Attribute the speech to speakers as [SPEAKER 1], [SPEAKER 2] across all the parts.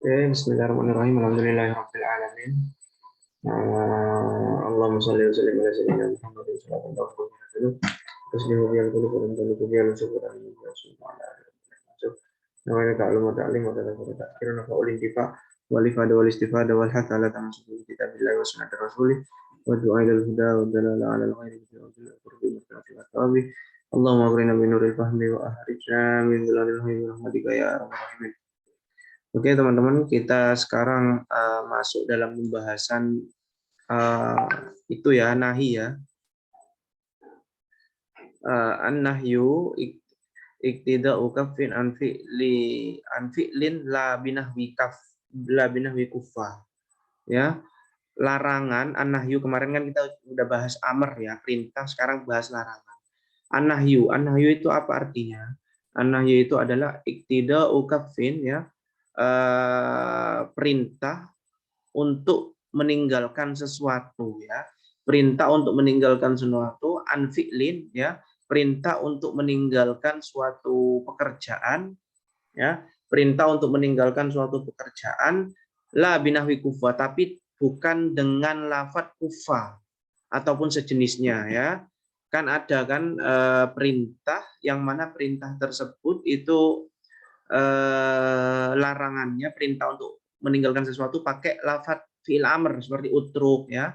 [SPEAKER 1] Bismillahirrahmanirrahim. Alhamdulillahirabbil alamin. Allahumma shalli wa sallim ala sayyidina Muhammadin sallallahu alaihi wasallam. Taslimu bil qulub wa tanzilu bil subur wa ala alihi. Namanya ta'lum wa ta'lim wa tadabur ta'khirun wa ulil difa wal ifada wal istifada wal hatta ala tamassuki bi kitabillahi wa sunnati rasulih wa du'a ila al-huda wa dalala ala al-ghairi bi qurbi wa tawabi. Allahumma aghrina bi nuril fahmi wa ahrijna min dhulalil wahmi bi rahmatika ya arhamar rahimin. Oke teman-teman, kita sekarang masuk dalam pembahasan itu ya, nahi ya. An-nahyu iktida'u kaffin an fi'lin la binahwi kuffah. Ya, larangan an-nahyu kemarin kan kita udah bahas amr ya, perintah, sekarang bahas larangan. An-nahyu itu apa artinya? An-nahyu itu adalah iktida'u kaffin ya. Perintah untuk meninggalkan sesuatu ya, perintah untuk meninggalkan sesuatu, anfi'lin ya, perintah untuk meninggalkan suatu pekerjaan ya, perintah untuk meninggalkan suatu pekerjaan la binahwi kufa, tapi bukan dengan lafadz kufa ataupun sejenisnya ya. Kan ada kan perintah yang mana perintah tersebut itu larangannya, perintah untuk meninggalkan sesuatu pakai lafadz fi'il amr seperti utruk ya,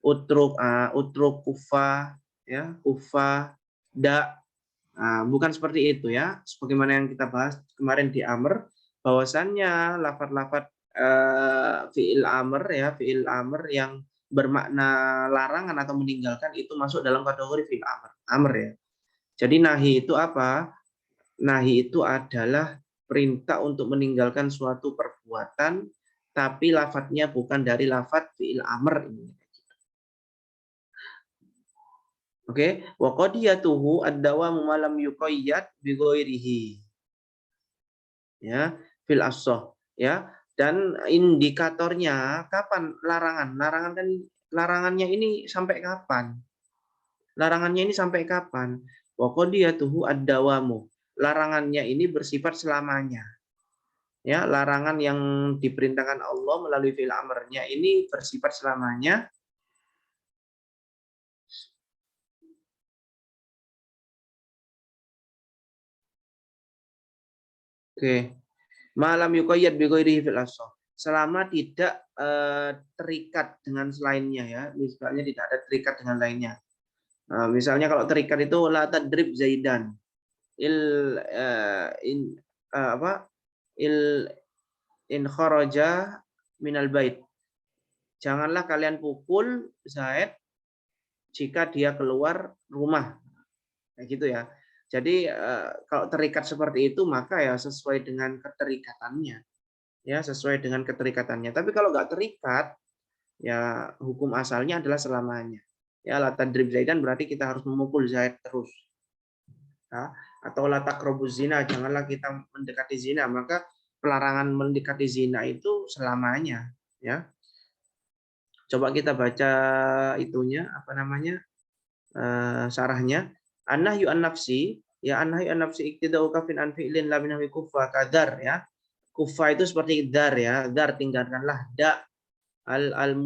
[SPEAKER 1] utruk kufa ya, kufa da. Bukan seperti itu ya, sebagaimana yang kita bahas kemarin di amr, bahwasannya lafadz fi'il amr ya, fi'il amr yang bermakna larangan atau meninggalkan itu masuk dalam kategori fi'il amr ya. Jadi nahi itu apa? Nahi itu adalah perintah untuk meninggalkan suatu perbuatan, tapi lafadznya bukan dari lafadz fi'il amr ini. Oke, wa qadiyatuhu ad-dawamu ma lam yuqayyad bi ghairihi. Ya, fil ashah ya. Dan indikatornya kapan larangan? Larangan kan larangannya ini sampai kapan? Larangannya ini sampai kapan? Wa qadiyatuhu ad-dawamu. Larangannya ini bersifat selamanya. Ya, larangan yang diperintahkan Allah melalui fi'il amrnya ini bersifat selamanya. Oke. Malam yuqayyad bi ghairihi fil ashah. Selama tidak terikat dengan selainnya ya. Misalnya tidak ada terikat dengan lainnya. Misalnya kalau terikat itu la tadrib zaidan. In kharaja minal bait. Janganlah kalian pukul Zaid jika dia keluar rumah. Kayak gitu ya. Jadi kalau terikat seperti itu maka ya sesuai dengan keterikatannya. Ya, sesuai dengan keterikatannya. Tapi kalau nggak terikat, ya hukum asalnya adalah selamanya. Ya, la tadrib zaidan berarti kita harus memukul Zaid terus. Ya, atau la taqrabuz zina, janganlah kita mendekati zina, maka pelarangan mendekati zina itu selamanya, ya. Coba kita baca itunya, apa namanya? Syarahnya. An-nahyu an-nafsi, ya an-nahyu an-nafsi iktida'u kafin an fi'lin la minhu kufa kadar ya. Kufa itu seperti dar ya, dar tinggalkanlah da al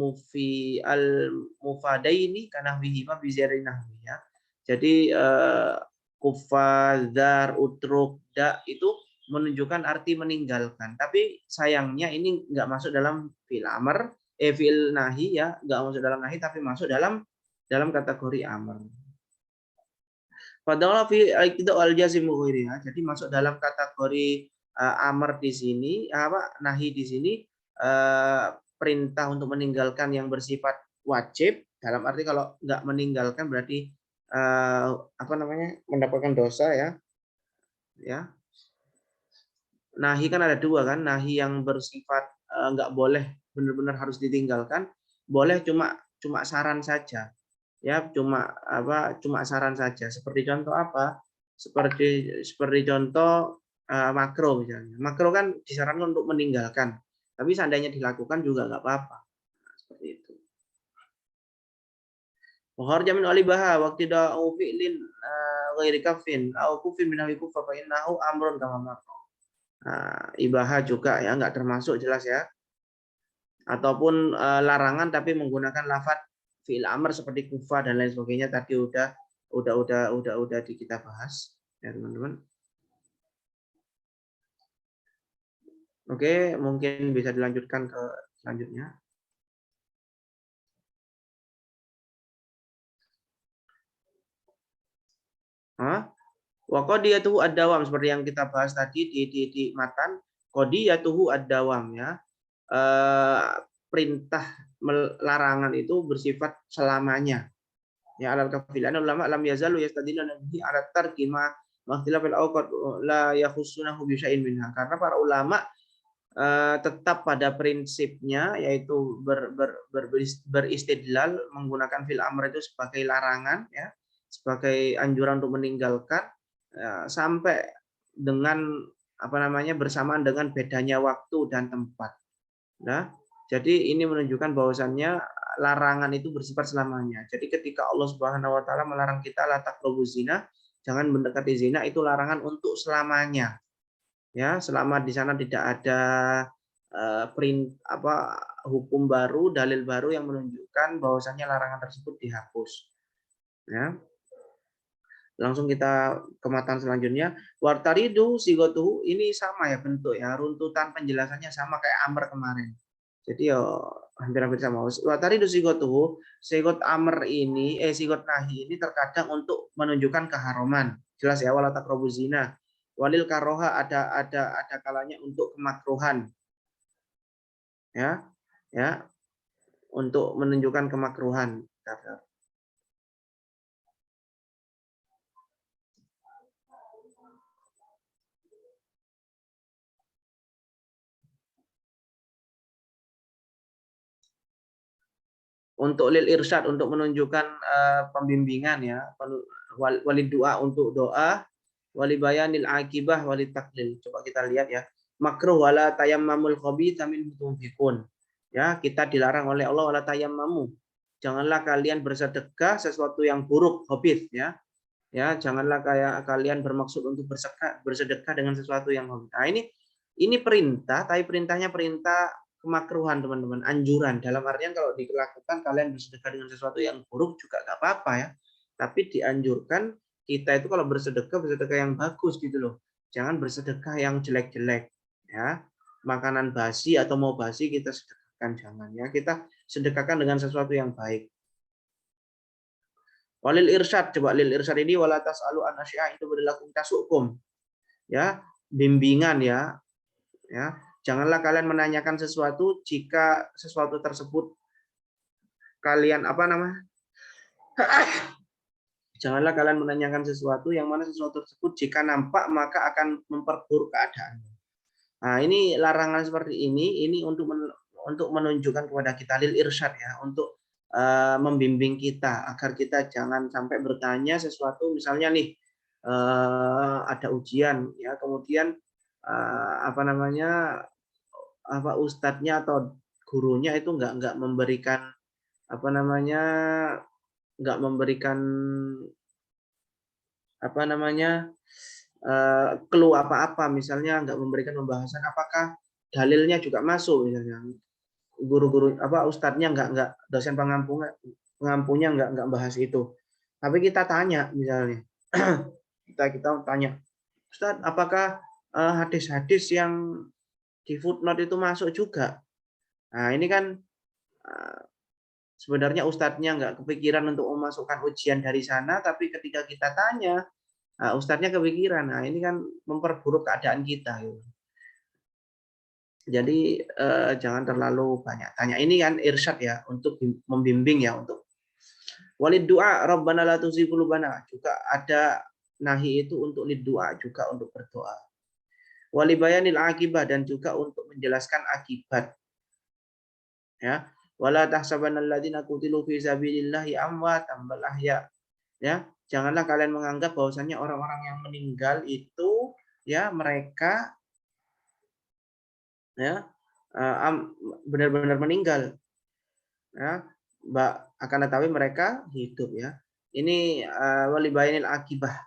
[SPEAKER 1] mufadaini kana wihima bizarinahwi ya. Jadi kufa, dar, utruk, da itu menunjukkan arti meninggalkan. Tapi sayangnya ini nggak masuk dalam fi'il amr, fi'il nahi ya, nggak masuk dalam nahi tapi masuk dalam kategori amr. Padahal fi iktida al jazim ya. Jadi masuk dalam kategori amr di sini, apa nahi di sini perintah untuk meninggalkan yang bersifat wajib, dalam arti kalau nggak meninggalkan berarti apa namanya mendapatkan dosa ya. Ya. Nahi kan ada dua kan, nahi yang bersifat nggak boleh benar-benar harus ditinggalkan, boleh cuma saran saja. Ya, cuma saran saja. Seperti contoh apa? Seperti contoh makro misalnya. Makro kan disarankan untuk meninggalkan, tapi seandainya dilakukan juga nggak apa-apa. Seperti itu. Kharja min alibaha waqti da'u fi'lin ghairi kafin au kufin min hawi kufa fa innahu amrun kama marra. Ibaha juga ya, nggak termasuk jelas ya. Ataupun larangan tapi menggunakan lafadz fi'il amr seperti kufa dan lain sebagainya tadi udah kita bahas ya teman-teman. Oke, mungkin bisa dilanjutkan ke selanjutnya. Wa qadiyatuhu ad-dawam seperti yang kita bahas tadi di matan, qadiyatuhu ad-dawam ya. Perintah larangan itu bersifat selamanya. Ya alal kafilan ulama lam yazalu yastadilluna bihi ala tarki ma makhtilafil awqat la yakhussunahu bi syai'in minha. Karena para ulama tetap pada prinsipnya yaitu beristidlal menggunakan fil amr itu sebagai larangan ya, sebagai anjuran untuk meninggalkan sampai dengan apa namanya bersamaan dengan bedanya waktu dan tempat. Nah, jadi ini menunjukkan bahwasannya larangan itu bersifat selamanya. Jadi ketika Allah Subhanahu wa taala melarang kita la taqrabu zina, jangan mendekati zina, itu larangan untuk selamanya. Ya, selama di sana tidak ada hukum baru, dalil baru yang menunjukkan bahwasannya larangan tersebut dihapus. Ya. Langsung kita ke matan selanjutnya. Wartaridu sigotuhu ini sama ya bentuk ya, runtutan penjelasannya sama kayak amr kemarin. Jadi ya hampir-hampir sama. Wartaridu sigotuhu, sigot amr ini sigot nahi ini terkadang untuk menunjukkan keharuman. Jelas ya, wala taqrabu zina. Walil karoha ada kalanya untuk kemakruhan. Ya. Ya. Untuk menunjukkan kemakruhan. Untuk lil irsyad untuk menunjukkan pembimbingan ya, walid doa untuk doa, wali bayanil akibah wali taklil. Coba kita lihat ya. Makruh wala tayammamul khabitha min tunfikun. Ya, kita dilarang oleh Allah wala tayammamu. Janganlah kalian bersedekah sesuatu yang buruk, khabith ya. Ya, janganlah kayak kalian bermaksud untuk bersedekah dengan sesuatu yang khabith. Nah, ini perintah, tapi perintahnya perintah kemakruhan teman-teman, anjuran. Dalam artian kalau dilakukan kalian bersedekah dengan sesuatu yang buruk juga nggak apa-apa ya. Tapi dianjurkan kita itu kalau bersedekah yang bagus gitu loh. Jangan bersedekah yang jelek-jelek ya. Makanan basi atau mau basi kita sedekahkan jangan ya. Kita sedekahkan dengan sesuatu yang baik. Walil irsyad, coba lil irsyad ini wala tasalu an asya itu berlaku tasukum. Ya, bimbingan ya. Ya, janganlah kalian menanyakan sesuatu jika sesuatu tersebut kalian janganlah kalian menanyakan sesuatu yang mana sesuatu tersebut jika nampak maka akan memperburuk keadaan. Nah, ini larangan seperti ini untuk menunjukkan kepada kita lil irsyad ya, untuk membimbing kita agar kita jangan sampai bertanya sesuatu misalnya nih ada ujian ya, kemudian ustadznya atau gurunya itu nggak memberikan nggak memberikan clue apa-apa, misalnya nggak memberikan pembahasan apakah dalilnya juga masuk misalnya, guru-guru ustadznya nggak dosen pengampunya nggak bahas itu, tapi kita tanya misalnya kita tanya, Ustadz apakah hadis-hadis yang di footnote itu masuk juga? Nah ini kan sebenarnya ustadznya nggak kepikiran untuk memasukkan ujian dari sana, tapi ketika kita tanya ustadznya kepikiran. Nah ini kan memperburuk keadaan kita. Jadi jangan terlalu banyak tanya. Ini kan irsyad ya, untuk membimbing ya, untuk walid doa Rabbana la tuzigh qulubana, juga ada nahi itu untuk lid doa, juga untuk berdoa. Wali bayanil akibah, dan juga untuk menjelaskan akibat. Ya, wala tahsabanna alladziina qutilu fi sabilillahi amwatan bal ahya. Ya, janganlah kalian menganggap bahwasannya orang-orang yang meninggal itu ya mereka ya benar-benar meninggal. Ya, akan tetapi mereka hidup ya. Ini wali bayanil akibah,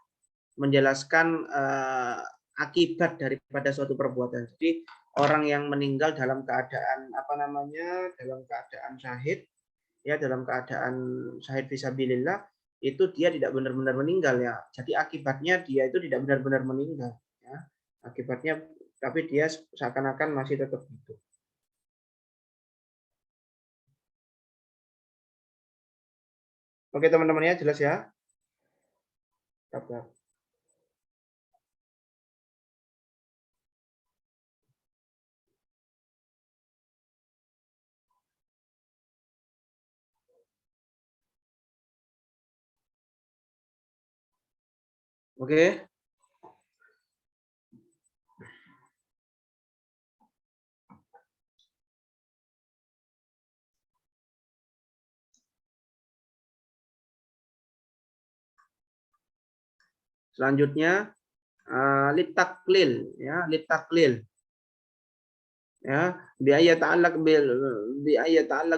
[SPEAKER 1] menjelaskan akibat daripada suatu perbuatan. Jadi orang yang meninggal dalam keadaan dalam keadaan syahid, ya dalam keadaan syahid fisabilillah, itu dia tidak benar-benar meninggal ya. Jadi akibatnya dia itu tidak benar-benar meninggal ya. Akibatnya tapi dia seakan-akan masih tetap hidup. Oke teman-teman ya, jelas ya? Oke. Selanjutnya litaklil ya, litaklil. Ya, biaya ta'allaq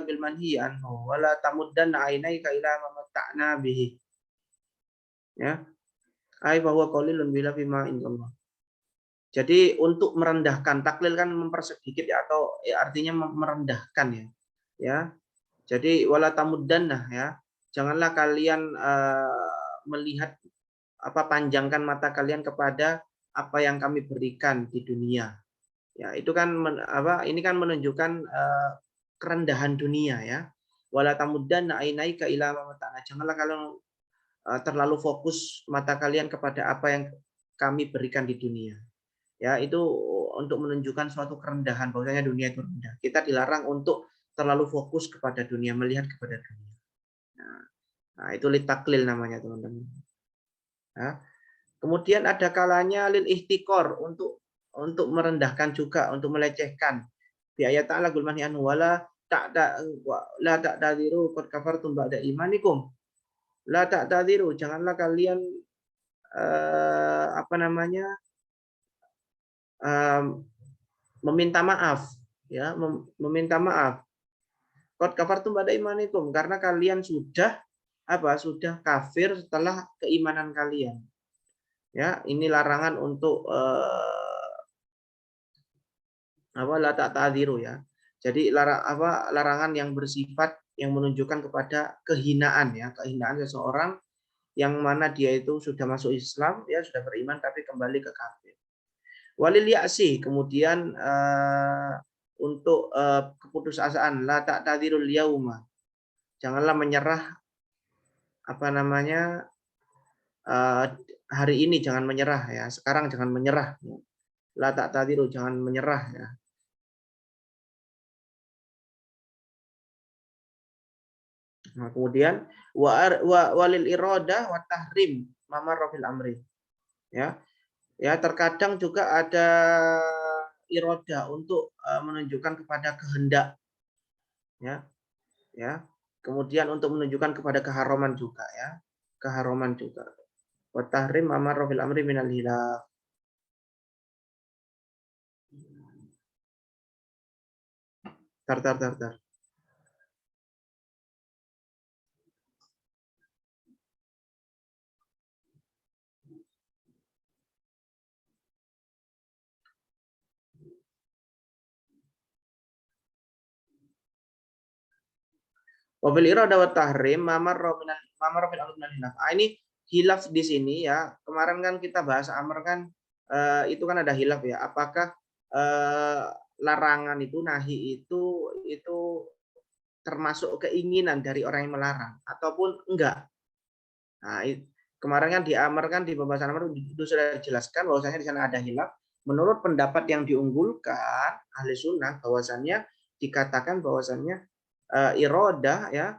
[SPEAKER 1] bil manhi anhu wala tamuddanna ainaika ila ma matta'na bihi. Ya. Ai bahwa qalilun bila fima indallah. Jadi untuk merendahkan, taklil kan mempersedikit ya, atau ya, artinya merendahkan ya. Ya. Jadi wala tamuddanna ya. Janganlah kalian melihat panjangkan mata kalian kepada apa yang kami berikan di dunia. Ya, itu kan ini kan menunjukkan kerendahan dunia ya. Wala tamuddanna ainaika ila ma mata'na. Janganlah kalian terlalu fokus mata kalian kepada apa yang kami berikan di dunia. Ya, itu untuk menunjukkan suatu kerendahan bahwasanya dunia itu rendah. Kita dilarang untuk terlalu fokus kepada dunia, melihat kepada dunia. Nah, itu litaklil namanya, teman-teman. Ya. Kemudian ada kalanya lil ihtikor untuk merendahkan juga, untuk melecehkan. Di ayat ta'ala qul man anhu wala la ta'tadiru qad kafartum ba'da imanikum. La ta'tadiru, janganlah kalian meminta maaf ya, meminta maaf. Qad kafartum ba'da imanikum, karena kalian sudah sudah kafir setelah keimanan kalian. Ya, ini larangan untuk la ta'tadiru ya. Jadi larangan yang bersifat yang menunjukkan kepada kehinaan ya, kehinaan seseorang yang mana dia itu sudah masuk Islam, ya sudah beriman tapi kembali ke kafir. Walil ya'si, kemudian untuk keputusasaan, la ta'tadirul yauma. Janganlah menyerah hari ini, jangan menyerah ya. Sekarang jangan menyerah. La ta'tadiru, jangan menyerah ya. Nah, kemudian walil iroda wa tahrim mamar fil amri. Ya. Ya, terkadang juga ada iroda untuk menunjukkan kepada kehendak. Ya. Ya. Kemudian untuk menunjukkan kepada keharaman juga ya. Keharaman juga. Wa tahrim mamar fil amri minal hilaf. Tar. Wabil irada wa tahrim mamar fil amri minal hilaf. Ini hilaf di sini ya. Kemarin kan kita bahas amr kan itu kan ada hilaf ya. Apakah larangan itu nahi itu termasuk keinginan dari orang yang melarang ataupun enggak? Nah, kemarin kan di amr kan di pembahasan amr itu sudah dijelaskan bahwasanya di sana ada hilaf. Menurut pendapat yang diunggulkan ahli sunnah bahwasannya dikatakan bahwasannya iroda ya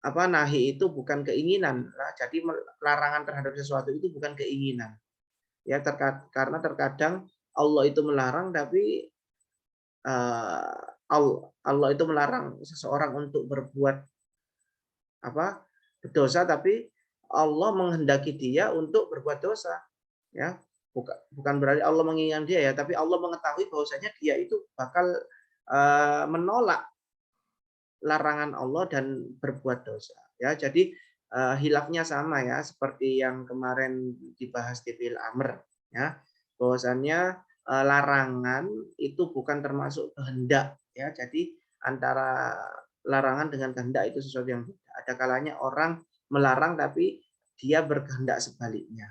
[SPEAKER 1] nahi itu bukan keinginan. Nah, jadi larangan terhadap sesuatu itu bukan keinginan. Ya karena terkadang Allah itu melarang tapi Allah itu melarang seseorang untuk berbuat berdosa tapi Allah menghendaki dia untuk berbuat dosa. Ya. Bukan berarti Allah menginginkan dia ya, tapi Allah mengetahui bahwasanya dia itu bakal menolak larangan Allah dan berbuat dosa. Ya, jadi hilafnya sama ya, seperti yang kemarin dibahas di fil amr. Ya, bahwasannya larangan itu bukan termasuk kehendak ya. Jadi antara larangan dengan kehendak itu sesuatu yang beda. Ada kalanya orang melarang tapi dia berkehendak sebaliknya.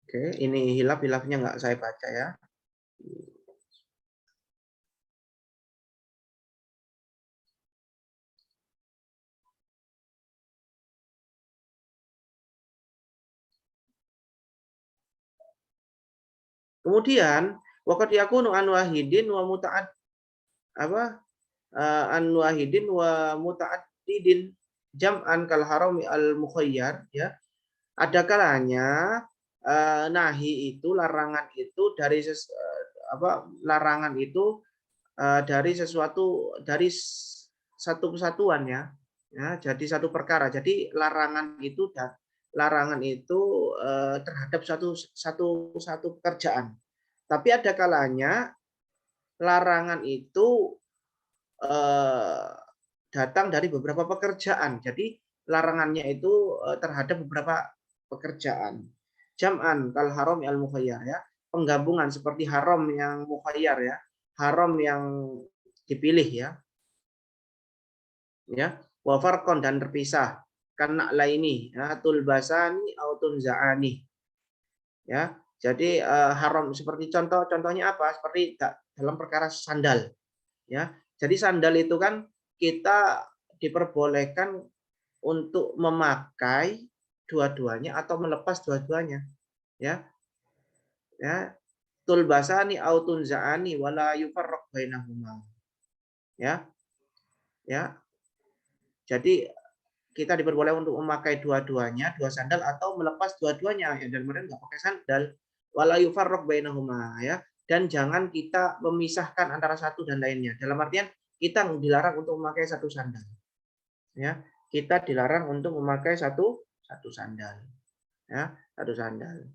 [SPEAKER 1] Oke, ini hilaf-hilafnya nggak saya baca ya. Kemudian waqad yakunu an wahidin wa muta'ad apa an wahidin wa muta'addidin jam'an kal harami al mukhayyar ya. Ada kalanya nahi itu larangan itu dari larangan itu dari sesuatu dari satu kesatuan ya. Ya, jadi satu perkara. Jadi larangan itu terhadap satu pekerjaan. Tapi ada kalanya larangan itu eh, datang dari beberapa pekerjaan. Jadi larangannya itu terhadap beberapa pekerjaan. Jam'an kal haram al mukhayyar ya. Penggabungan seperti haram yang mukhayyar ya. Haram yang dipilih ya. Ya. Wa farqon dan terpisah. Karena laini ya, tulbasani au tunza'ani. Ya. Jadi haram seperti contohnya apa? Seperti dalam perkara sandal ya. Jadi sandal itu kan kita diperbolehkan untuk memakai dua-duanya atau melepas dua-duanya ya. Ya, tulbasani au tunza'ani wala yufarraq bainahuma. Ya. Ya. Jadi kita diperbolehkan untuk memakai dua-duanya, dua sandal atau melepas dua-duanya. Ya, dan kemudian nggak pakai sandal. Wala yufarraq bainahuma ya. Dan jangan kita memisahkan antara satu dan lainnya. Dalam artian kita dilarang untuk memakai satu sandal. Ya, kita dilarang untuk memakai satu sandal. Ya, satu sandal.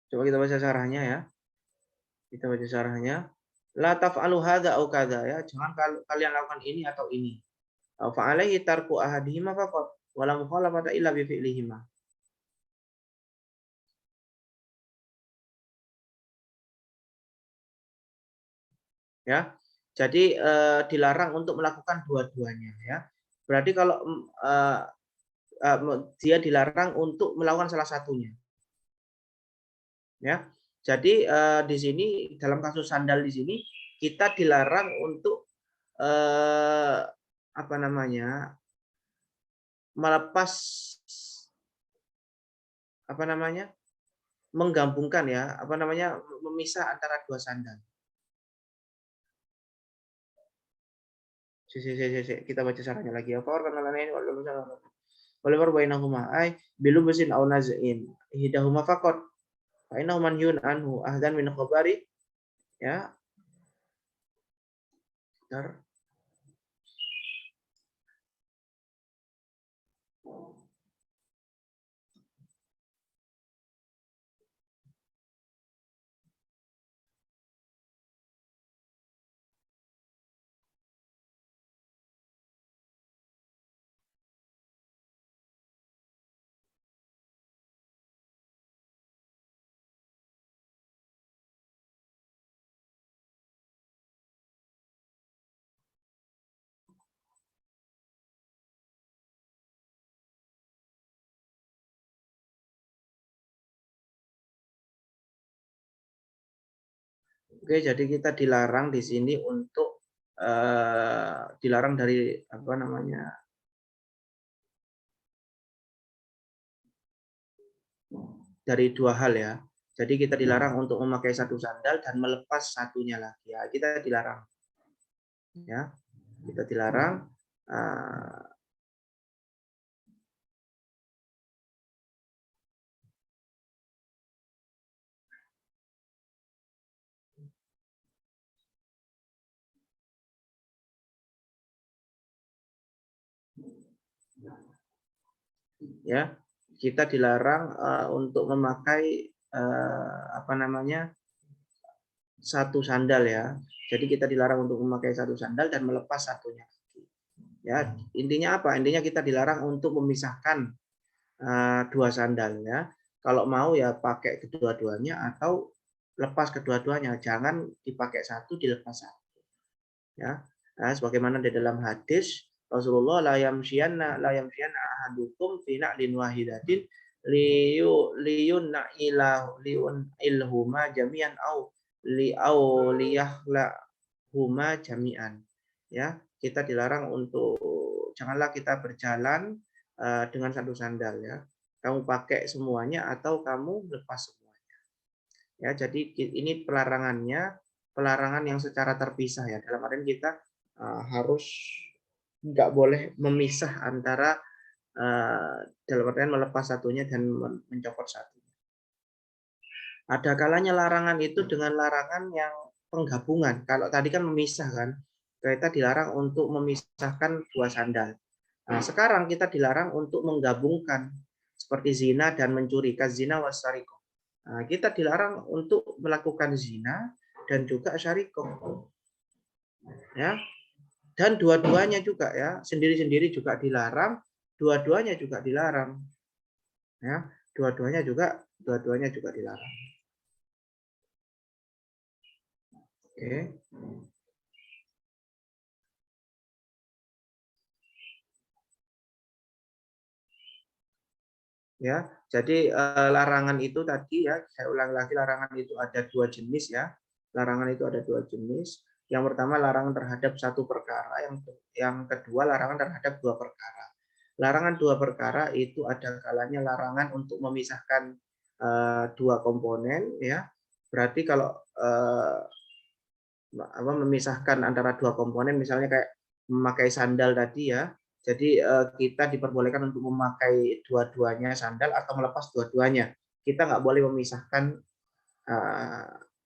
[SPEAKER 1] Coba kita baca syarahnya ya. Kita baca syarahnya. La taf'alu hadza au kadza ya. Jangan kalian lakukan ini atau ini. Fa alaihi tarku ahadihima faqat wa la mukhalafata illa bi fi'lihima. Ya. Jadi dilarang untuk melakukan dua-duanya ya. Berarti kalau dia dilarang untuk melakukan salah satunya. Ya. Jadi di sini dalam kasus sandal di sini kita dilarang untuk apa namanya? Melepas apa namanya? Menggabungkan ya, apa namanya? Memisah antara dua sandal. Kita baca caranya lagi ya. Fawar kana lanain wal bainahuma ay bilu basin au naz'in. Hidahuma faqat fa innahu manhyun anhu ahdan min khabari ya. Bentar. Oke, jadi kita dilarang di sini untuk dilarang dari apa namanya? Dari dua hal ya. Jadi kita dilarang untuk memakai satu sandal dan melepas satunya lagi. Ya, kita dilarang. Ya, kita dilarang Ya, kita dilarang untuk memakai apa namanya satu sandal ya. Jadi kita dilarang untuk memakai satu sandal dan melepas satunya. Ya, intinya apa? Intinya kita dilarang untuk memisahkan dua sandal ya. Kalau mau ya pakai kedua-duanya atau lepas kedua-duanya. Jangan dipakai satu, dilepas satu. Ya, nah, sebagaimana di dalam hadis Rasulullah la yamshiyanna ahadukum fi na'lin wahidatin liyun ilhuma jami'an au huma jami'an. Ya, kita dilarang untuk janganlah kita berjalan dengan satu sandal ya. Kamu pakai semuanya atau kamu lepas semuanya. Ya, jadi ini pelarangan yang secara terpisah ya. Dalam artian kita harus nggak boleh memisah antara dalam artian melepas satunya dan mencopot satunya. Ada kalanya larangan itu dengan larangan yang penggabungan. Kalau tadi kan memisah kan, kita dilarang untuk memisahkan dua sandal. Nah, sekarang kita dilarang untuk menggabungkan seperti zina dan mencuri, kazina wasariko. Nah, kita dilarang untuk melakukan zina dan juga syarikoh. Ya, dan dua-duanya juga ya, sendiri-sendiri juga dilarang, dua-duanya juga dilarang. Ya, dua-duanya juga dilarang. Oke. Ya, jadi larangan itu tadi ya, saya ulang lagi larangan itu ada dua jenis ya. Larangan itu ada dua jenis. Yang pertama larangan terhadap satu perkara, yang kedua larangan terhadap dua perkara. Larangan dua perkara itu ada kalanya larangan untuk memisahkan dua komponen ya. Berarti kalau memisahkan antara dua komponen misalnya kayak memakai sandal tadi ya. Jadi kita diperbolehkan untuk memakai dua-duanya sandal atau melepas dua-duanya. Kita nggak boleh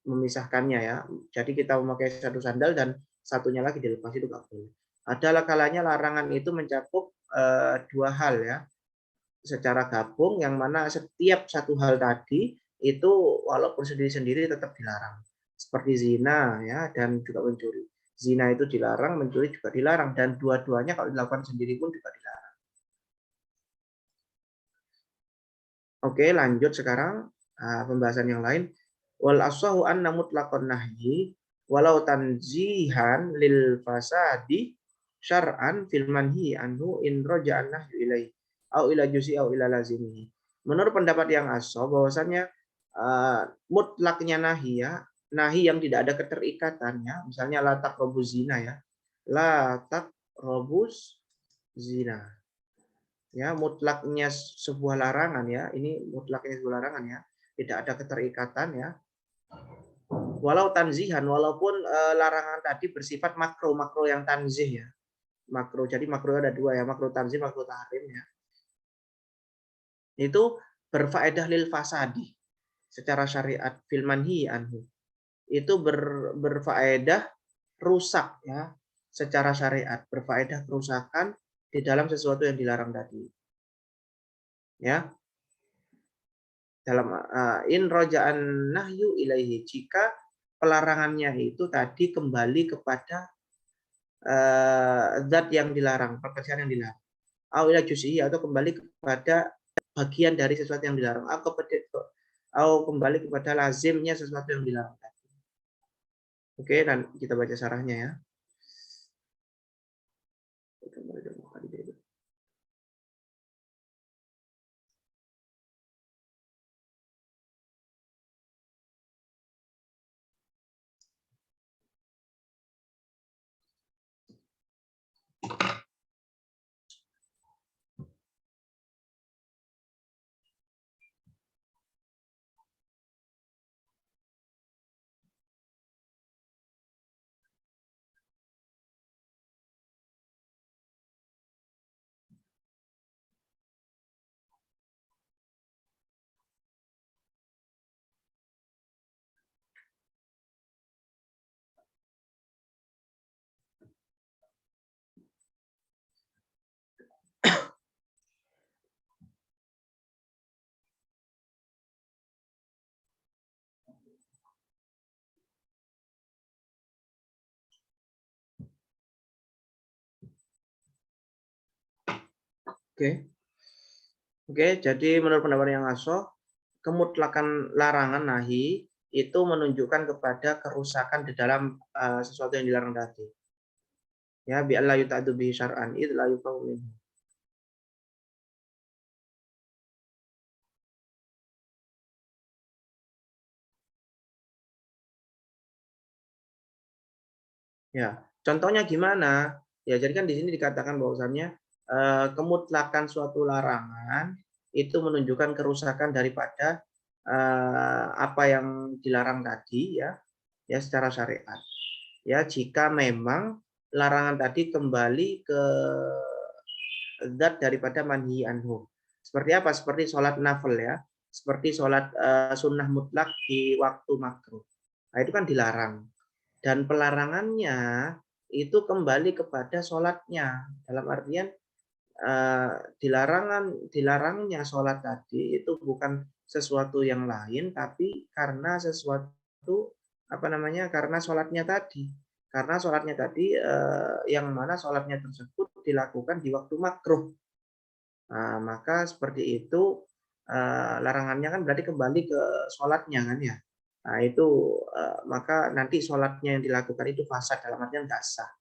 [SPEAKER 1] memisahkannya ya. Jadi kita memakai satu sandal dan satunya lagi dilepas itu nggak boleh. Ada kalanya larangan itu mencakup dua hal ya secara gabung yang mana setiap satu hal tadi itu walaupun sendiri-sendiri tetap dilarang. Seperti zina ya dan juga mencuri. Zina itu dilarang, mencuri juga dilarang dan dua-duanya kalau dilakukan sendiri pun juga dilarang. Oke, lanjut sekarang pembahasan yang lain. Wal asahu anna mutlaqan nahyi walau tanzihan lil fasadi syar'an fil manhi anhu in raja'an nahyu ilaihi au ila juzi au ila lazimihi. Menurut pendapat yang asal bahwasannya mutlaknya nahi ya, nahi yang tidak ada keterikatannya, misalnya la taqrabuz zina ya. La taqrabuz zina. Ya, mutlaknya sebuah larangan ya. Ini mutlaknya sebuah larangan ya. Tidak ada keterikatan ya. Walau tanzihan, walaupun larangan tadi bersifat makro, makro yang tanzih ya. Makro, jadi makro ada dua ya, makro tanzih, makro tahrim ya. Itu berfaedah lil fasadi secara syariat fil manhi anhu. Itu berfaedah rusak ya secara syariat, berfaedah kerusakan di dalam sesuatu yang dilarang tadi. Ya, dalam in roja'an nahyu ilaihi jika pelarangannya itu tadi kembali kepada zat yang dilarang, pekerjaan yang dilarang. Au ila juz'i atau kembali kepada bagian dari sesuatu yang dilarang. Atau kembali kepada lazimnya sesuatu yang dilarang. Oke, dan kita baca sarahnya ya. Oke. Oke, jadi menurut pendapat yang asoh, kemutlakan larangan nahi itu menunjukkan kepada kerusakan di dalam sesuatu yang dilarang tadi. Ya, bi alla yuta'addu bihi syar'an id la yufahu minhu. Ya, contohnya gimana? Ya, jadi kan di sini dikatakan bahwasannya kemutlakan suatu larangan itu menunjukkan kerusakan daripada apa yang dilarang tadi ya, ya secara syariat. Ya, jika memang larangan tadi kembali ke zat daripada manhi anhu. Seperti apa? Seperti sholat nafil ya, seperti sholat sunnah mutlak di waktu makruh. Nah, itu kan dilarang. Dan pelarangannya itu kembali kepada sholatnya. Dalam artian dilarangnya sholat tadi itu bukan sesuatu yang lain, tapi karena sesuatu apa namanya? Karena sholatnya tadi. Karena sholatnya tadi yang mana sholatnya tersebut dilakukan di waktu makruh. Nah, maka seperti itu larangannya kan berarti kembali ke sholatnya kan ya. Nah, itu maka nanti sholatnya yang dilakukan itu fasad dalam artian nggak sah.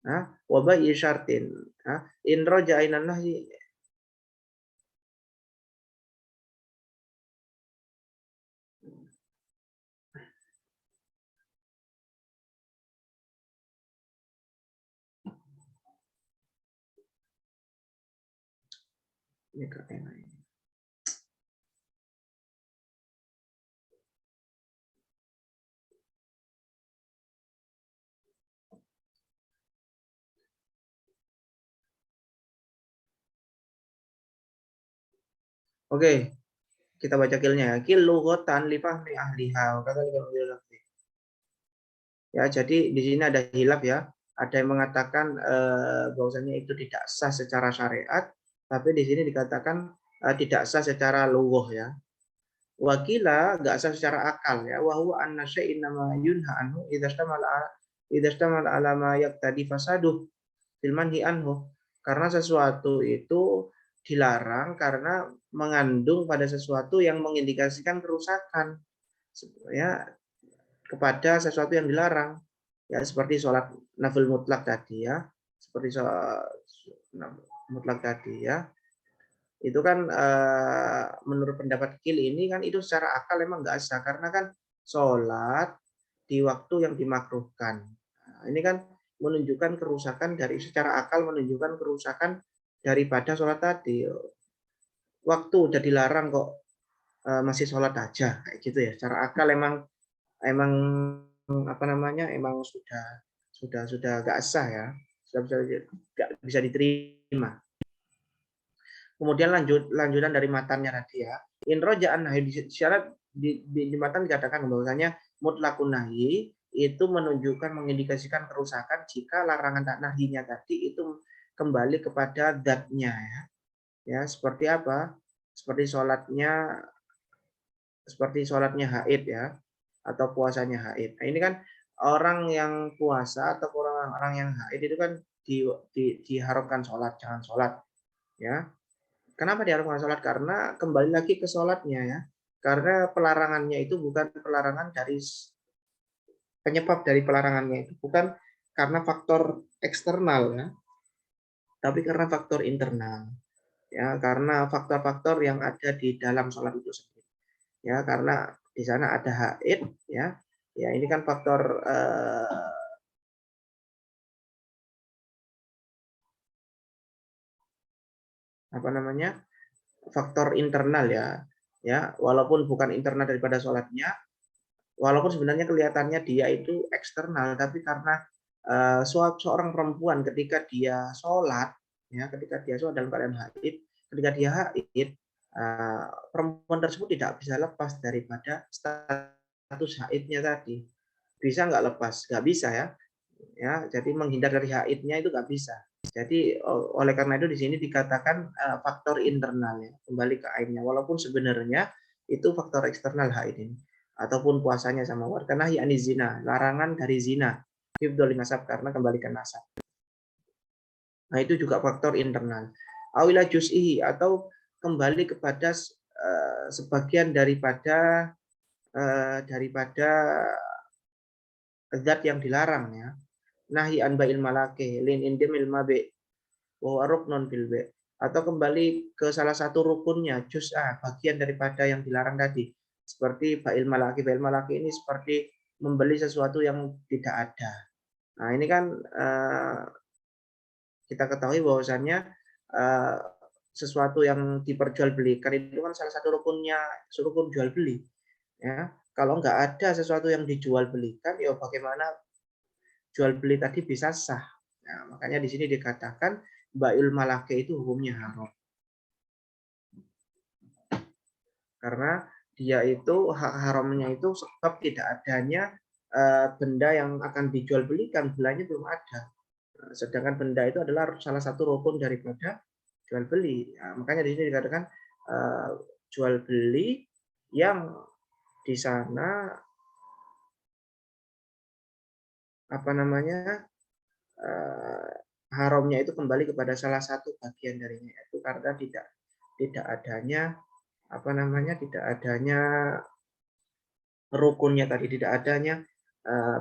[SPEAKER 1] Nah, wabah syartin. Nah, in roja'ainan nahyi. Ini keren ini. Oke, kita baca kilnya ya. Kil lughatan li fahmi ahliha. Kata ya, jadi di sini ada hilaf ya. Ada yang mengatakan bahwasanya itu tidak sah secara syariat, tapi di sini dikatakan tidak sah secara lugh ya. Wakila nggak sah secara akal ya. Wa huwa anna syai'in nama yunha anhu idza ishtamala ala ma yaqtadi fasaduh fil manhi anhu. Karena sesuatu itu dilarang karena mengandung pada sesuatu yang mengindikasikan kerusakan ya kepada sesuatu yang dilarang. Ya seperti sholat nafil mutlak tadi ya. Seperti sholat mutlak tadi ya. Itu kan menurut pendapat Kil ini kan itu secara akal memang nggak sah karena kan sholat di waktu yang dimakruhkan. Nah, ini kan menunjukkan kerusakan dari secara akal menunjukkan kerusakan daripada sholat tadi. Waktu udah dilarang kok masih sholat aja kayak gitu ya. Secara akal emang emang apa namanya emang sudah nggak sah ya. Sudah nggak bisa diterima. Kemudian lanjutan dari matanya tadi ya. In roja'an nahi syarat di matan dikatakan bahwasanya mutlakun nahi itu menunjukkan mengindikasikan kerusakan jika larangan tak nahinya tadi itu kembali kepada zatnya ya. Ya, seperti apa? Seperti sholatnya haid ya atau puasanya haid. Nah, ini kan orang yang puasa atau orang-orang yang haid itu kan diharapkan sholat, jangan sholat ya. Kenapa diharapkan sholat? Karena kembali lagi ke sholatnya ya. Karena pelarangannya itu bukan pelarangan dari penyebab dari pelarangannya itu bukan karena faktor eksternal ya, tapi karena faktor internal ya, karena faktor-faktor yang ada di dalam sholat itu sendiri ya, karena di sana ada haid ya, ya ini kan faktor apa namanya faktor internal ya, ya walaupun bukan internal daripada sholatnya. Walaupun sebenarnya kelihatannya dia itu eksternal, tapi karena seorang perempuan ketika dia sholat, ya, ketika dia sholat dalam keadaan haid, ketika dia haid, perempuan tersebut tidak bisa lepas daripada status haidnya tadi. Bisa nggak lepas? Nggak bisa ya. Ya, jadi menghindar dari haidnya itu nggak bisa. Jadi oleh karena itu di sini dikatakan faktor internal ya, kembali ke airnya. Walaupun sebenarnya itu faktor eksternal haid ini ataupun puasanya sama warga nahi aniz zina, larangan dari zina, hifdzul nasab karena kembali ke nasab. Nah, itu juga faktor internal. Awila juz'ihi, atau kembali kepada sebagian daripada zat yang dilarang ya. Nahi an ba'il malaki lin indimil mabi wa ruknun fil bi', atau kembali ke salah satu rukunnya, bagian daripada yang dilarang tadi. Seperti ba'il malaki. Ba'il malaki ini seperti membeli sesuatu yang tidak ada. Nah, ini kan kita ketahui bahwasannya sesuatu yang diperjualbelikan itu kan salah satu rukun jual beli. Ya, kalau nggak ada sesuatu yang dijual belikan, ya bagaimana jual beli tadi bisa sah. Nah, makanya di sini dikatakan ba'il malaki itu hukumnya haram. Karena dia itu hak haramnya itu sebab tidak adanya benda yang akan dijual belikan, belanja belum ada. Sedangkan benda itu adalah salah satu rukun daripada jual beli. Nah, makanya di sini dikatakan jual beli yang di sana haramnya itu kembali kepada salah satu bagian darinya, itu karena tidak adanya tidak adanya rukunnya tadi, tidak adanya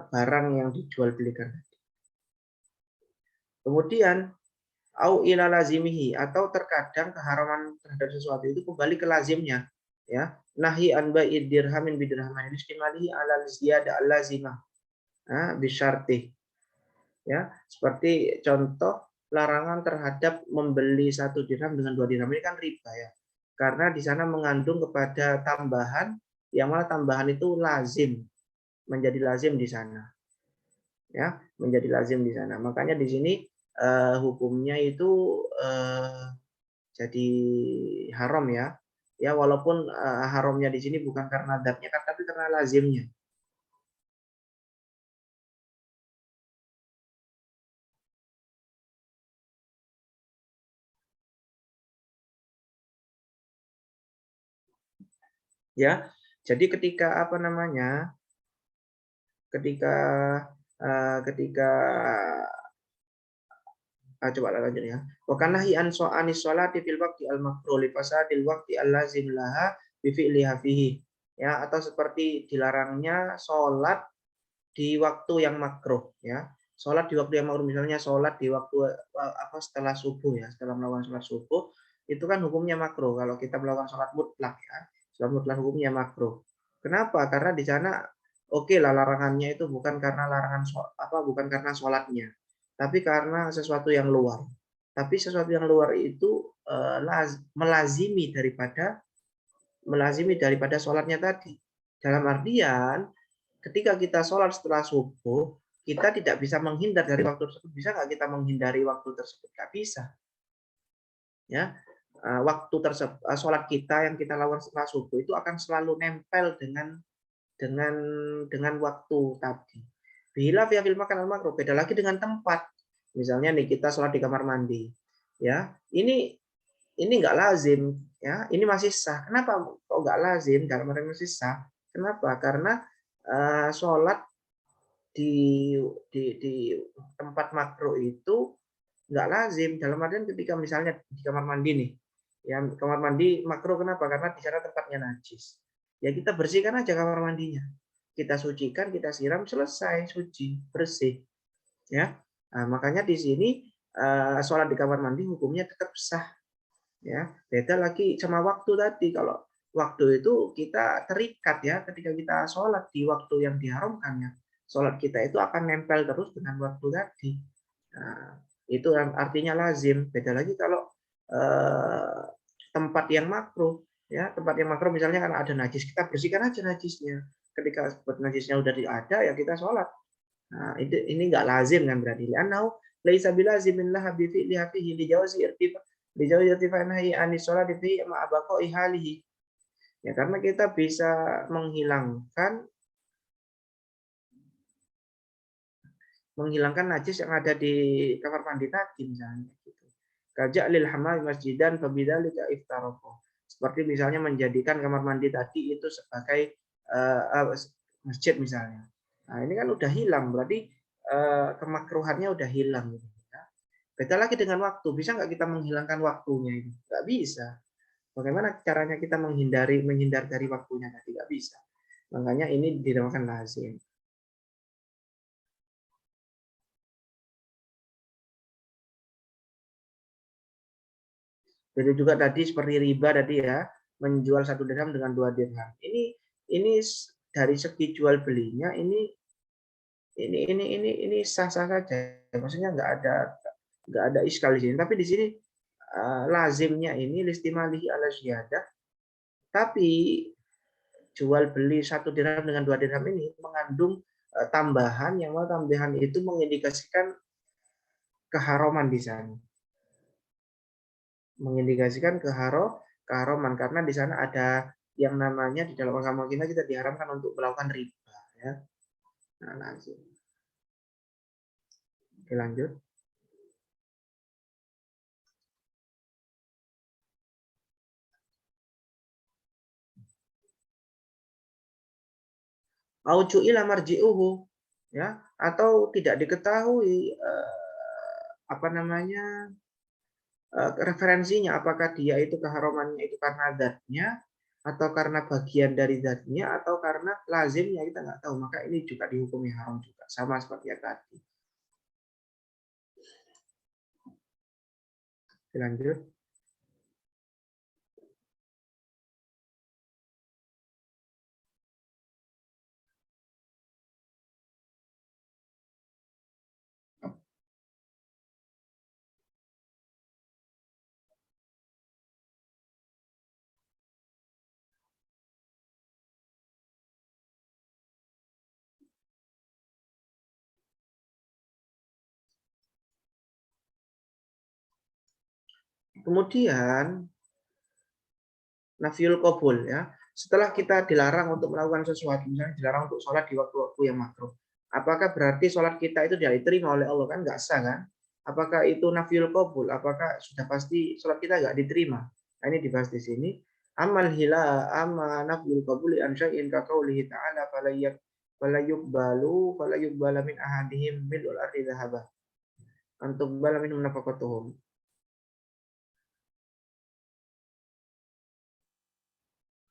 [SPEAKER 1] barang yang dijual belikan. Kemudian au ila lazimihi, atau terkadang keharaman terhadap sesuatu itu kembali ke lazimnya, ya. Nahi an bai'id dirhamin bidirhamin istimalihi ala ziyada al-lazimah bisyartih, ya. Seperti contoh larangan terhadap membeli 1 dirham dengan 2 dirham, ini kan riba ya. Karena di sana mengandung kepada tambahan, yang mana tambahan itu lazim, menjadi lazim di sana. Ya, menjadi lazim di sana. Makanya di sini hukumnya itu jadi haram ya. Ya, walaupun haramnya di sini bukan karena zatnya kan, tapi karena lazimnya. Ya. Jadi ketika ketika coba lanjut ya. Wa kana hi an anis sholati fil waqti al makruh li fasadil waqti al lazim laha bi fi'liha fihi. Ya, atau seperti dilarangnya sholat di waktu yang makruh ya. Sholat di waktu yang makruh, misalnya sholat di waktu setelah subuh ya, setelah melakukan sholat subuh, itu kan hukumnya makruh. Kalau kita melakukan sholat mutlak ya, sholat mutlak hukumnya makruh. Kenapa? Karena di sana oke lah, larangannya itu bukan karena bukan karena sholatnya, tapi karena sesuatu yang luar. Tapi sesuatu yang luar itu melazimi daripada sholatnya tadi. Dalam artian, ketika kita sholat setelah subuh, kita tidak bisa menghindar dari waktu tersebut. Bisa nggak kita menghindari waktu tersebut? Nggak bisa. Ya, waktu tersebut, sholat kita yang kita lakukan setelah subuh itu akan selalu nempel dengan waktu tadi. Bila via fil makan al-makruh, beda lagi dengan tempat. Misalnya nih kita sholat di kamar mandi, ya ini nggak lazim, ya ini masih sah. Kenapa kok nggak lazim? Dalam arti masih sah. Kenapa? Karena sholat di tempat makruh itu nggak lazim. Dalam artian ketika misalnya di kamar mandi nih, ya kamar mandi makruh kenapa? Karena di sana tempatnya najis. Ya kita bersihkan aja kamar mandinya. Kita sucikan, kita siram, selesai, suci, bersih. Ya, nah, makanya di sini sholat di kamar mandi hukumnya tetap sah. Ya, beda lagi sama waktu tadi. Kalau waktu itu kita terikat ya, ketika kita sholat di waktu yang diharamkan ya, sholat kita itu akan nempel terus dengan waktu tadi. Nah, itu artinya lazim. Beda lagi kalau tempat yang makruh, ya tempat yang makruh misalnya kan ada najis, kita bersihkan aja najisnya. Ketika najisnya udah ada ya kita sholat. Nah, ini enggak lazim kan berarti. Li'annahu laisa bilazimin laha bi fi'liha fihi li jawazi irtifa nahi anis sholati fihi ma abaqa'i halihi. Ya, karena kita bisa menghilangkan najis yang ada di kamar mandi tadi misalnya gitu. Kaja'lil hammam masjidan fabidzalika iftaraqa. Seperti misalnya menjadikan kamar mandi tadi itu sebagai masjid misalnya. Nah, ini kan udah hilang, berarti kemakruhannya udah hilang gitu ya. Beda lagi dengan waktu. Bisa nggak kita menghilangkan waktunya itu? Nggak bisa. Bagaimana caranya kita menghindar dari waktunya tadi? Nggak bisa. Makanya ini dinamakan lazim. Jadi juga tadi seperti riba tadi ya, menjual 1 dirham dengan 2 dirham. Ini dari segi jual belinya ini sah-sah saja. Maksudnya nggak ada iskal di sini. Tapi di sini lazimnya ini listimalihi ala ziyadah. Tapi jual beli 1 dirham dengan 2 dirham ini mengandung tambahan yang mana tambahan itu mengindikasikan keharaman di sana. Mengindikasikan keharuman karena di sana ada yang namanya di dalam agama kita diharamkan untuk melakukan riba ya. Nah, langsung. Oke, lanjut. Auju ila marji'uhu ya, atau tidak diketahui apa namanya referensinya, apakah dia itu keharamannya itu karena zatnya atau karena bagian dari zatnya atau karena lazimnya, kita nggak tahu, maka ini juga dihukumi haram juga sama seperti yang tadi. Lanjut. Kemudian nafiyul qabul ya. Setelah kita dilarang untuk melakukan sesuatu, misalnya dilarang untuk sholat di waktu-waktu yang makruh. Apakah berarti sholat kita itu tidak diterima oleh Allah? Kan nggak sah kan? Apakah itu nafiyul qabul? Apakah sudah pasti sholat kita nggak diterima? Nah, ini dibahas di sini. Amal hila amma nafiyul qabuli an syai'in ka qaulihi ta'ala fala yuqbala min ahadihim mil'ul ardi dhahaba antum bala minhum nafaqatuhum.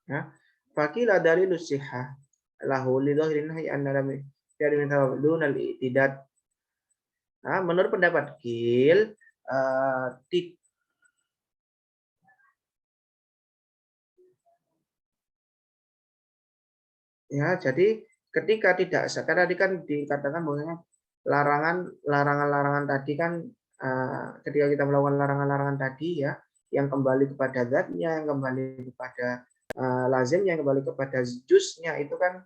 [SPEAKER 1] Ya. Fakila dalilus sihah lahu li dhahirin nahi anna lam yari min dunal i'tidad. Nah, menurut pendapat Gil ya, jadi ketika tidak karena tadi kan dikatakan bahwasanya larangan-larangan tadi kan ketika kita melakukan larangan-larangan tadi ya, yang kembali kepada zatnya, yang kembali kepada lazimnya, yang kembali kepada jusnya itu kan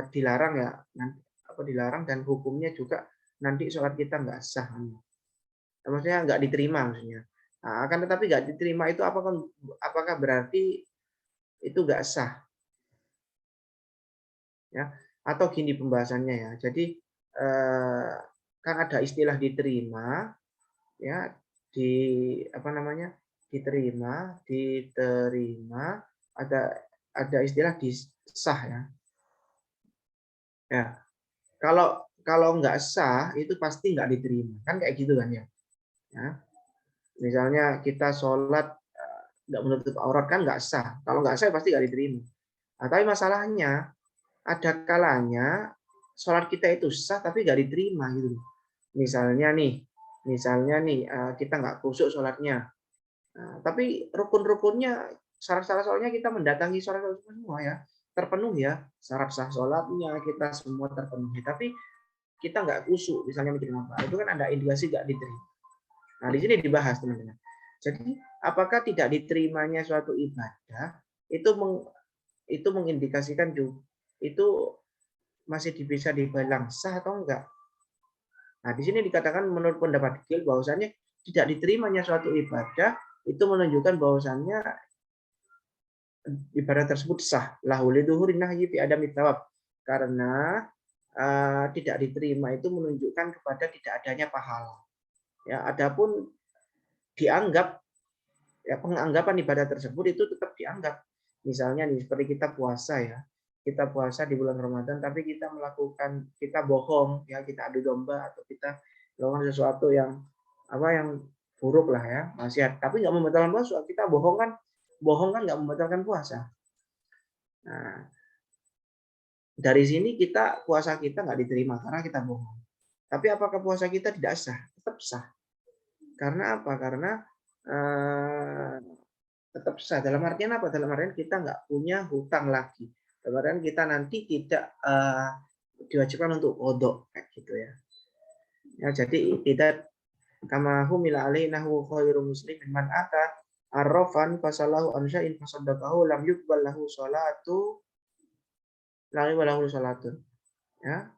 [SPEAKER 1] dilarang ya, nanti apa dilarang dan hukumnya juga nanti sholat kita nggak sah, maksudnya nggak diterima maksudnya. Nah, akan tetapi nggak diterima itu apakah berarti itu nggak sah ya? Atau gini pembahasannya ya. Jadi kan ada istilah diterima ya, di apa namanya, diterima, ada istilah disah ya. Ya, kalau kalau nggak sah itu pasti nggak diterima kan, kayak gitu kan ya. Ya, misalnya kita sholat nggak menutup aurat kan nggak sah. Kalau nggak sah pasti nggak diterima. Nah, tapi masalahnya ada kalanya sholat kita itu sah tapi nggak diterima gitu. Misalnya nih kita nggak khusyuk sholatnya. Nah, tapi rukun-rukunnya, syarat-syarat sholatnya kita mendatangi sholat semua ya, terpenuhi ya, syarat sah sholatnya kita semua terpenuhi. Tapi kita nggak khusyuk, misalnya mikir apa, itu kan ada indikasi nggak diterima. Nah, di sini dibahas teman-teman. Jadi, apakah tidak diterimanya suatu ibadah itu mengindikasikan juga itu masih bisa dibilang sah atau enggak? Nah, di sini dikatakan menurut pendapat Gil bahwasannya tidak diterimanya suatu ibadah itu menunjukkan bahwasannya ibadah tersebut sah. Lahu liduhuri nahyi fi adami thawab. Karena tidak diterima itu menunjukkan kepada tidak adanya pahala. Ya, adapun dianggap ya, penganggapan ibadah tersebut itu tetap dianggap. Misalnya nih seperti kita puasa ya. Kita puasa di bulan Ramadan tapi kita bohong ya, kita adu domba atau kita melakukan sesuatu yang apa yang buruk lah ya, maksiat. Tapi nggak membatalkan puasa. Kita bohong kan nggak membatalkan puasa. Nah, dari sini puasa kita nggak diterima karena kita bohong. Tapi apakah puasa kita tidak sah? Tetap sah. Karena apa? Karena tetap sah. Dalam artian apa? Dalam artian kita nggak punya hutang lagi. Dalam artian kita nanti tidak diwajibkan untuk qadha kayak gitu ya. Ya, jadi tidak kama humila alainahu khairu muslimin man ata arrafan fasalahu ansya'in fasaddaqahu lam yuqbal lahu sholatu lahu salatun. Ya.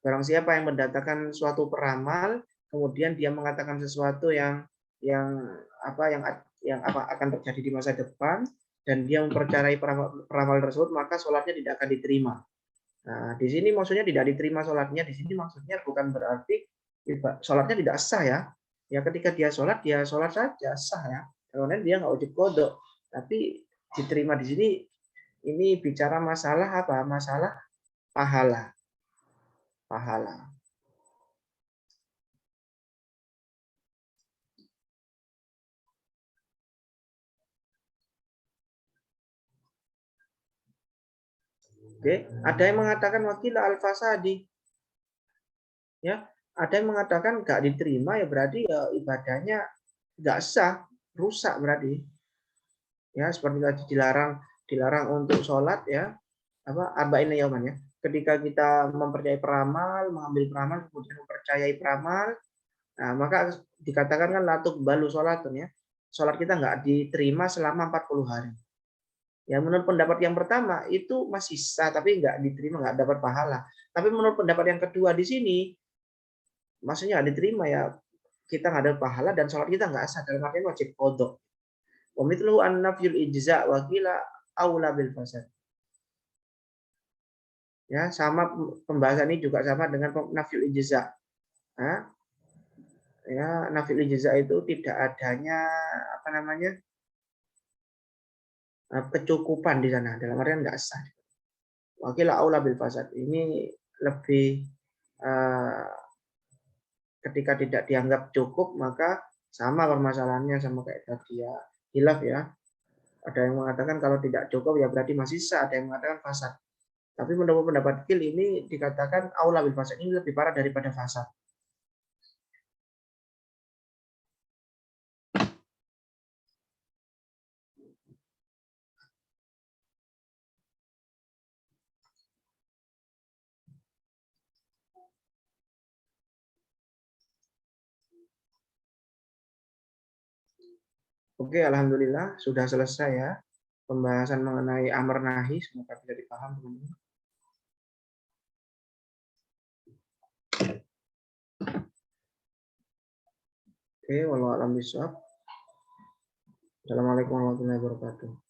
[SPEAKER 1] Barang siapa yang mendatangkan suatu peramal, kemudian dia mengatakan sesuatu yang akan terjadi di masa depan, dan dia mempercayai peramal tersebut, maka sholatnya tidak akan diterima. Nah, di sini maksudnya tidak diterima sholatnya, di sini maksudnya bukan berarti sholatnya tidak sah ya. Ya ketika dia sholat saja sah ya. Karena dia nggak wajib qadha. Tapi diterima di sini ini bicara masalah apa? Masalah pahala. Pahala. Oke, ada yang mengatakan wakil al-fasadi. Ya, ada yang mengatakan nggak diterima ya berarti ya ibadahnya nggak sah, rusak berarti. Ya, seperti tadi dilarang untuk sholat ya, arba'ina yauman ya. Ketika kita mempercayai peramal, mengambil peramal, kemudian mempercayai peramal, nah, maka dikatakan kan latuk balu sholatun ya. Sholat kita nggak diterima selama 40 hari. Ya, menurut pendapat yang pertama itu masih sah, tapi nggak diterima, nggak dapat pahala. Tapi menurut pendapat yang kedua di sini, maksudnya nggak diterima ya, kita nggak ada pahala dan sholat kita nggak sah, dalam artian wajib qadha. Wa mithluhu an-nafyul ijza wa qila aula bil fasad. Ya, sama pembahasan ini juga sama dengan nafyul ijza. Nah, ya, nafyul ijza itu tidak adanya kecukupan di sana, dalam artian nggak sah. Wakil aula bil fasad ini lebih ketika tidak dianggap cukup maka sama permasalahannya sama kayak tadi ya, hilaf ya. Ada yang mengatakan kalau tidak cukup ya berarti masih sah, ada yang mengatakan fasad. Tapi menurut pendapat Kil ini dikatakan aula bil fasad, ini lebih parah daripada fasad. Oke, alhamdulillah sudah selesai ya pembahasan mengenai amar nahi, semoga bisa dipaham teman-teman. Oke, walau alam bisawab. Assalamualaikum warahmatullahi wabarakatuh.